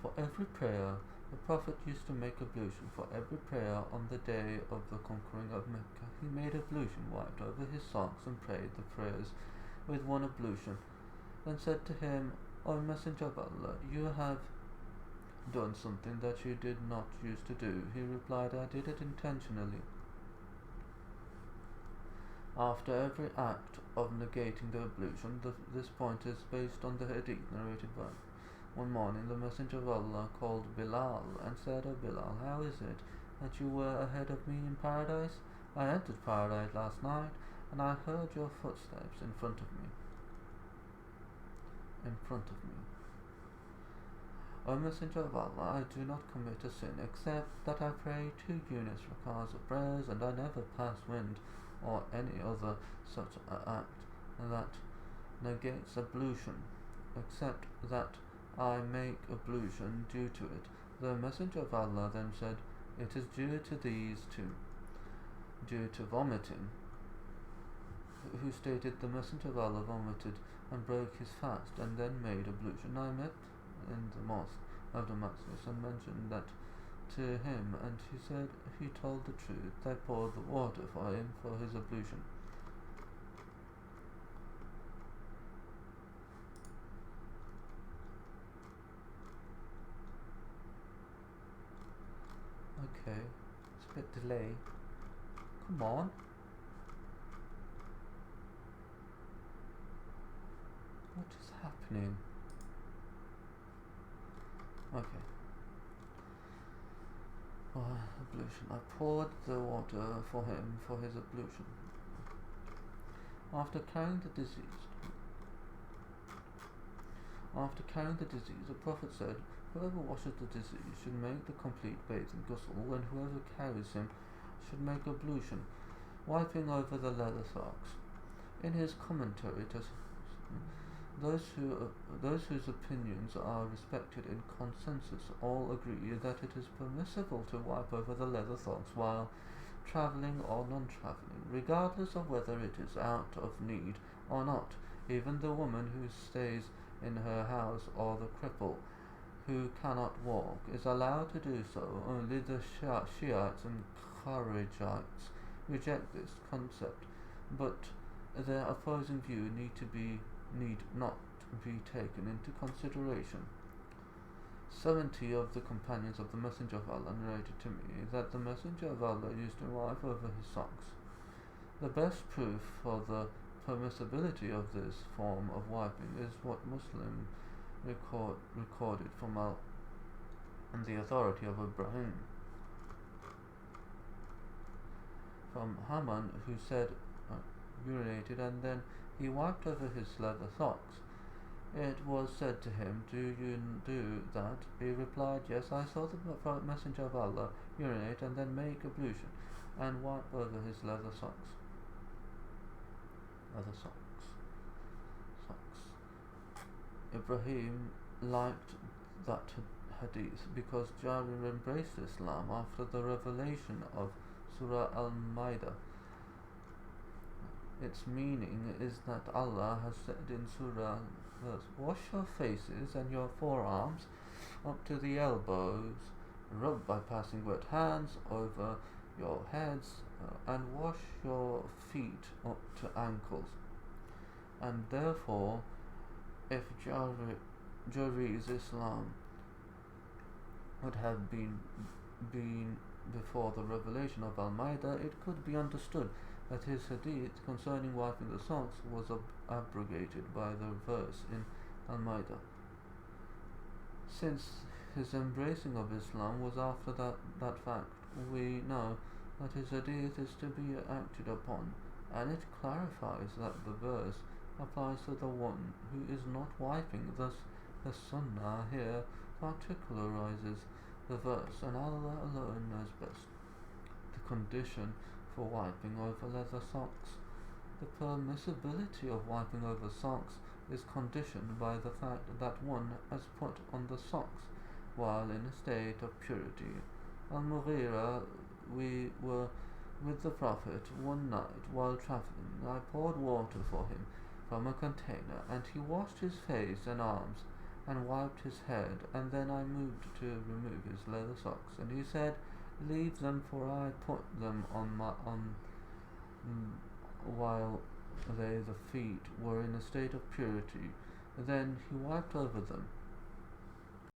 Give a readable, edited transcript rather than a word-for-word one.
For every prayer, the Prophet used to make ablution. For every prayer on the day of the conquering of Mecca, he made ablution, wiped over his socks, and prayed the prayers with one ablution. Then said to him, O Messenger of Allah, you have done something that you did not used to do. He replied, I did it intentionally. After every act of negating the ablution, this point is based on the hadith narrated by one morning the Messenger of Allah called Bilal and said, O Bilal, how is it that you were ahead of me in paradise? I entered paradise last night, and I heard your footsteps in front of me. O Messenger of Allah, I do not commit a sin except that I pray 2 units rakahs of prayers, and I never pass wind or any other such act that negates ablution, except that I make ablution due to it. The Messenger of Allah then said, it is due to these 2, due to vomiting. Who stated, the Messenger of Allah vomited and broke his fast and then made ablution. I met in the mosque of Damascus and mentioned that to him, and he said he told the truth. I poured the water for him for his ablution. Okay, it's a bit delay. Come on. What is happening? Okay. Ablution. I poured the water for him for his ablution. After carrying the disease, the Prophet said, whoever washes the disease should make the complete bathing ghusl, and whoever carries him should make ablution, wiping over the leather socks. In his commentary to those whose opinions are respected in consensus all agree that it is permissible to wipe over the leather socks while travelling or non-travelling, regardless of whether it is out of need or not. Even the woman who stays in her house or the cripple who cannot walk is allowed to do so. Only the Shiites and Kharijites reject this concept, but their opposing view need not be taken into consideration. 70 of the companions of the Messenger of Allah narrated to me that the Messenger of Allah used to wipe over his socks. The best proof for the permissibility of this form of wiping is what Muslim recorded from and the authority of Ibrahim from Haman, who said urinated and then he wiped over his leather socks. It was said to him, do you do that? He replied, yes, I saw the Messenger of Allah urinate and then make ablution and wipe over his leather socks. Ibrahim liked that hadith because Jarir embraced Islam after the revelation of Surah Al-Ma'idah. Its meaning is that Allah has said in Surah verse, wash your faces and your forearms up to the elbows, rub by passing wet hands over your heads, and wash your feet up to ankles. And therefore, if Jarir's Islam would have been before the revelation of Al-Ma'idah, it could be understood that his hadith concerning wiping the socks was abrogated by the verse in Al-Ma'idah. Since his embracing of Islam was after that fact, we know that his hadith is to be acted upon, and it clarifies that the verse applies to the one who is not wiping. Thus, the sunnah here particularizes the verse, and Allah alone knows best. The condition for wiping over leather socks. The permissibility of wiping over socks is conditioned by the fact that one has put on the socks while in a state of purity. Al-Mughira, we were with the Prophet one night while travelling. I poured water for him from a container, and he washed his face and arms and wiped his head, and then I moved to remove his leather socks, and he said, "Leave them, for I put them on while the feet were in a state of purity." Then he wiped over them,